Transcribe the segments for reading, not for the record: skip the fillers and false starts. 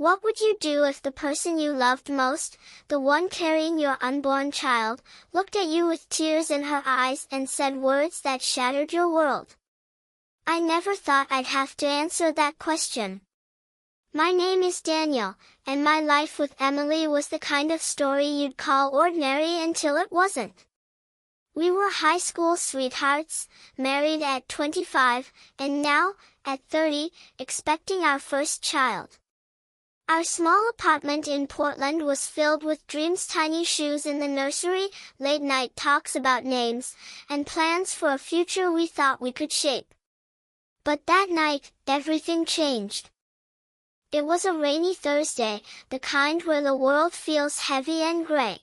What would you do if the person you loved most, the one carrying your unborn child, looked at you with tears in her eyes and said words that shattered your world? I never thought I'd have to answer that question. My name is Daniel, and my life with Emily was the kind of story you'd call ordinary until it wasn't. We were high school sweethearts, married at 25, and now, at 30, expecting our first child. Our small apartment in Portland was filled with dreams, tiny shoes in the nursery, late-night talks about names, and plans for a future we thought we could shape. But that night, everything changed. It was a rainy Thursday, the kind where the world feels heavy and gray.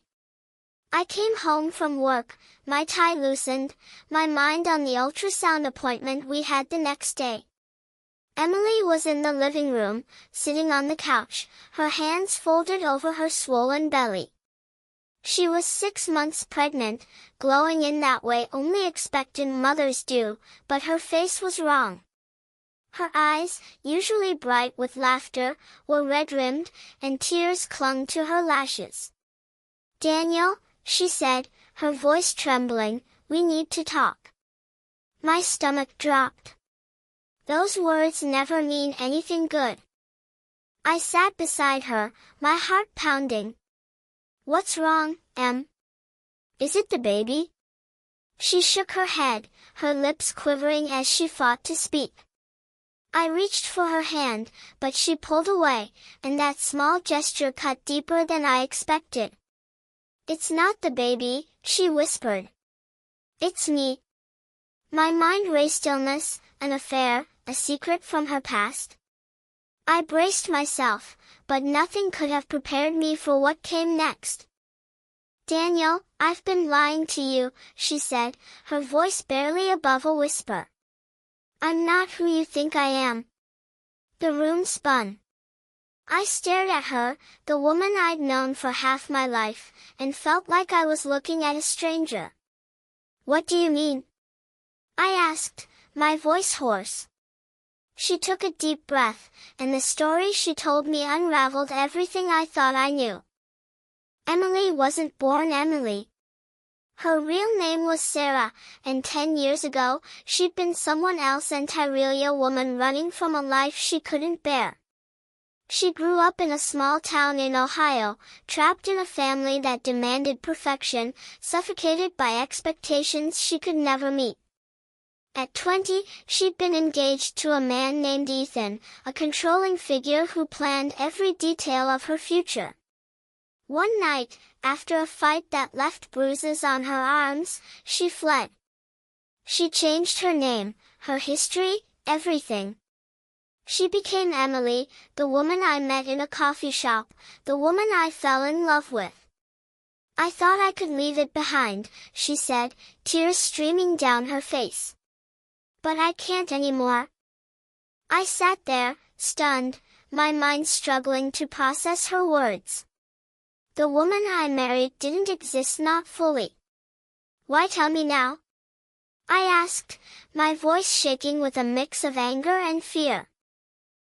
I came home from work, my tie loosened, my mind on the ultrasound appointment we had the next day. Emily was in the living room, sitting on the couch, her hands folded over her swollen belly. She was 6 months pregnant, glowing in that way only expectant mothers do, but her face was wrong. Her eyes, usually bright with laughter, were red-rimmed, and tears clung to her lashes. "Daniel," she said, her voice trembling, "we need to talk." My stomach dropped. Those words never mean anything good. I sat beside her, my heart pounding. "What's wrong, Em? Is it the baby?" She shook her head, her lips quivering as she fought to speak. I reached for her hand, but she pulled away, and that small gesture cut deeper than I expected. "It's not the baby," she whispered. "It's me." My mind raced. Illness, an affair, a secret from her past. I braced myself, but nothing could have prepared me for what came next. "Daniel, I've been lying to you," she said, her voice barely above a whisper. "I'm not who you think I am." The room spun. I stared at her, the woman I'd known for half my life, and felt like I was looking at a stranger. "What do you mean?" I asked, my voice hoarse. She took a deep breath, and the story she told me unraveled everything I thought I knew. Emily wasn't born Emily. Her real name was Sarah, and 10 years ago, she'd been someone else, an Tyrelia woman running from a life she couldn't bear. She grew up in a small town in Ohio, trapped in a family that demanded perfection, suffocated by expectations she could never meet. At 20, she'd been engaged to a man named Ethan, a controlling figure who planned every detail of her future. One night, after a fight that left bruises on her arms, she fled. She changed her name, her history, everything. She became Emily, the woman I met in a coffee shop, the woman I fell in love with. "I thought I could leave it behind," she said, tears streaming down her face. "But I can't anymore." I sat there, stunned, my mind struggling to process her words. The woman I married didn't exist, not fully. "Why tell me now?" I asked, my voice shaking with a mix of anger and fear.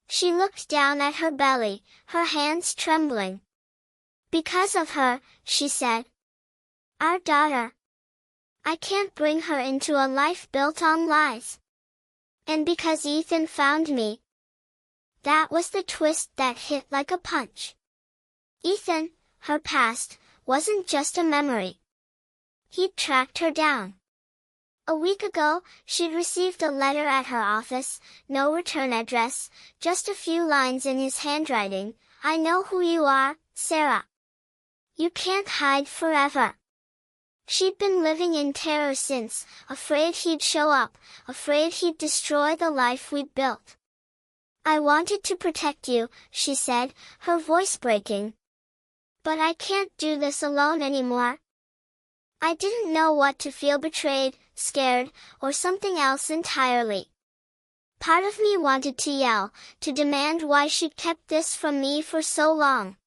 She looked down at her belly, her hands trembling. "Because of her," she said. "Our daughter. I can't bring her into a life built on lies. And because Ethan found me." That was the twist that hit like a punch. Ethan, her past, wasn't just a memory. He'd tracked her down. A week ago, she'd received a letter at her office, no return address, just a few lines in his handwriting. "I know who you are, Sarah. You can't hide forever." She'd been living in terror since, afraid he'd show up, afraid he'd destroy the life we'd built. "I wanted to protect you," she said, her voice breaking. "But I can't do this alone anymore." I didn't know what to feel, betrayed, scared, or something else entirely. Part of me wanted to yell, to demand why she'd kept this from me for so long.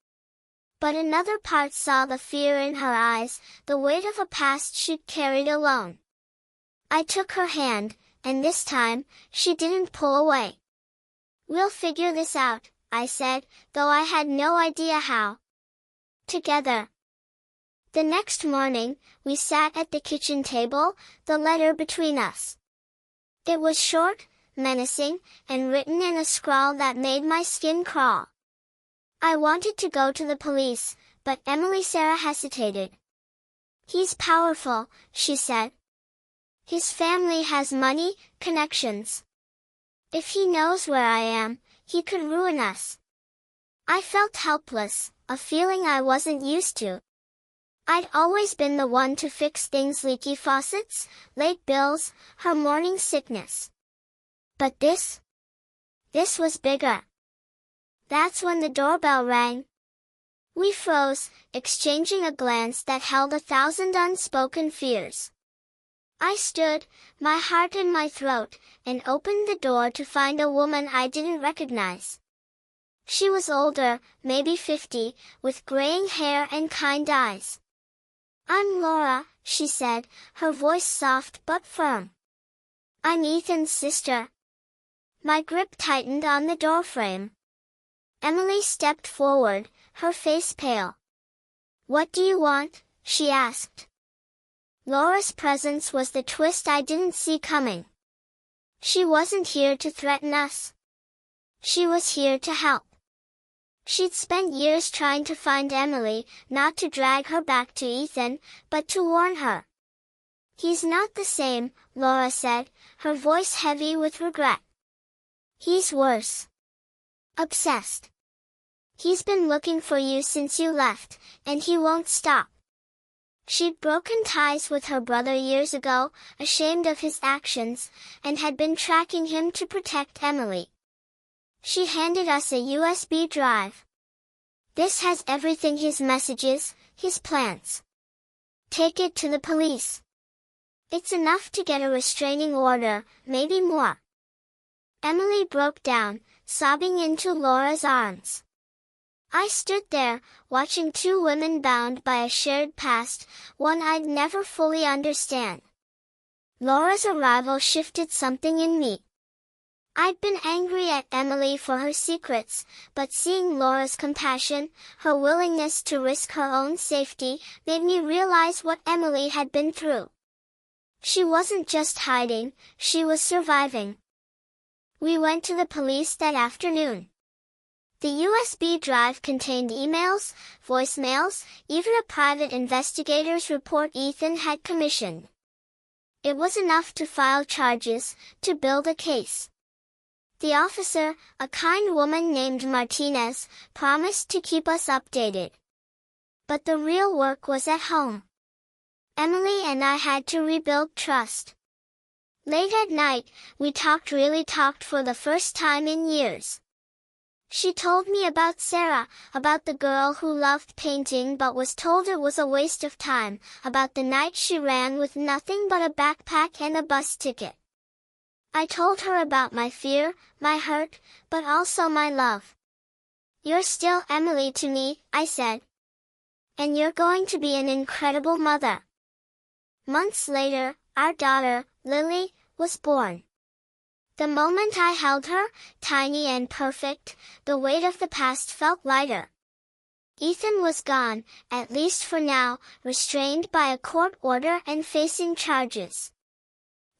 But another part saw the fear in her eyes, the weight of a past she'd carried alone. I took her hand, and this time, she didn't pull away. "We'll figure this out, I said, though I had no idea how. Together. The next morning, we sat at the kitchen table, the letter between us. It was short, menacing, and written in a scrawl that made my skin crawl. I wanted to go to the police, but Sarah hesitated. "He's powerful," she said. "His family has money, connections. If he knows where I am, he could ruin us." I felt helpless, a feeling I wasn't used to. I'd always been the one to fix things: leaky faucets, late bills, her morning sickness. But this was bigger. That's when the doorbell rang. We froze, exchanging a glance that held 1,000 unspoken fears. I stood, my heart in my throat, and opened the door to find a woman I didn't recognize. She was older, maybe 50, with graying hair and kind eyes. "I'm Laura," she said, her voice soft but firm. "I'm Ethan's sister." My grip tightened on the doorframe. Emily stepped forward, her face pale. "What do you want?" she asked. Laura's presence was the twist I didn't see coming. She wasn't here to threaten us. She was here to help. She'd spent years trying to find Emily, not to drag her back to Ethan, but to warn her. "He's not the same," Laura said, her voice heavy with regret. "He's worse. Obsessed. He's been looking for you since you left, and he won't stop." She'd broken ties with her brother years ago, ashamed of his actions, and had been tracking him to protect Emily. She handed us a USB drive. "This has everything: his messages, his plans. Take it to the police. It's enough to get a restraining order, maybe more." Emily broke down, sobbing into Laura's arms. I stood there, watching two women bound by a shared past, one I'd never fully understand. Laura's arrival shifted something in me. I'd been angry at Emily for her secrets, but seeing Laura's compassion, her willingness to risk her own safety, made me realize what Emily had been through. She wasn't just hiding, she was surviving. We went to the police that afternoon. The USB drive contained emails, voicemails, even a private investigator's report Ethan had commissioned. It was enough to file charges, to build a case. The officer, a kind woman named Martinez, promised to keep us updated. But the real work was at home. Emily and I had to rebuild trust. Late at night, we really talked for the first time in years. She told me about Sarah, about the girl who loved painting but was told it was a waste of time, about the night she ran with nothing but a backpack and a bus ticket. I told her about my fear, my hurt, but also my love. "You're still Emily to me," I said. "And you're going to be an incredible mother." Months later, our daughter, Lily, was born. The moment I held her, tiny and perfect, the weight of the past felt lighter. Ethan was gone, at least for now, restrained by a court order and facing charges.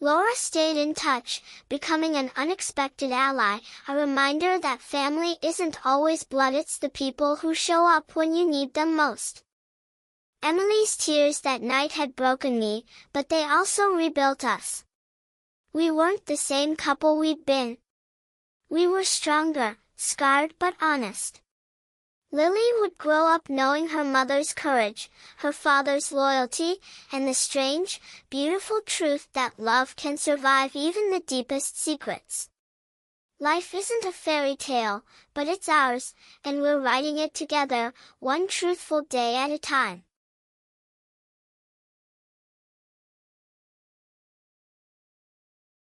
Laura stayed in touch, becoming an unexpected ally, a reminder that family isn't always blood, it's the people who show up when you need them most. Emily's tears that night had broken me, but they also rebuilt us. We weren't the same couple we'd been. We were stronger, scarred but honest. Lily would grow up knowing her mother's courage, her father's loyalty, and the strange, beautiful truth that love can survive even the deepest secrets. Life isn't a fairy tale, but it's ours, and we're writing it together, one truthful day at a time.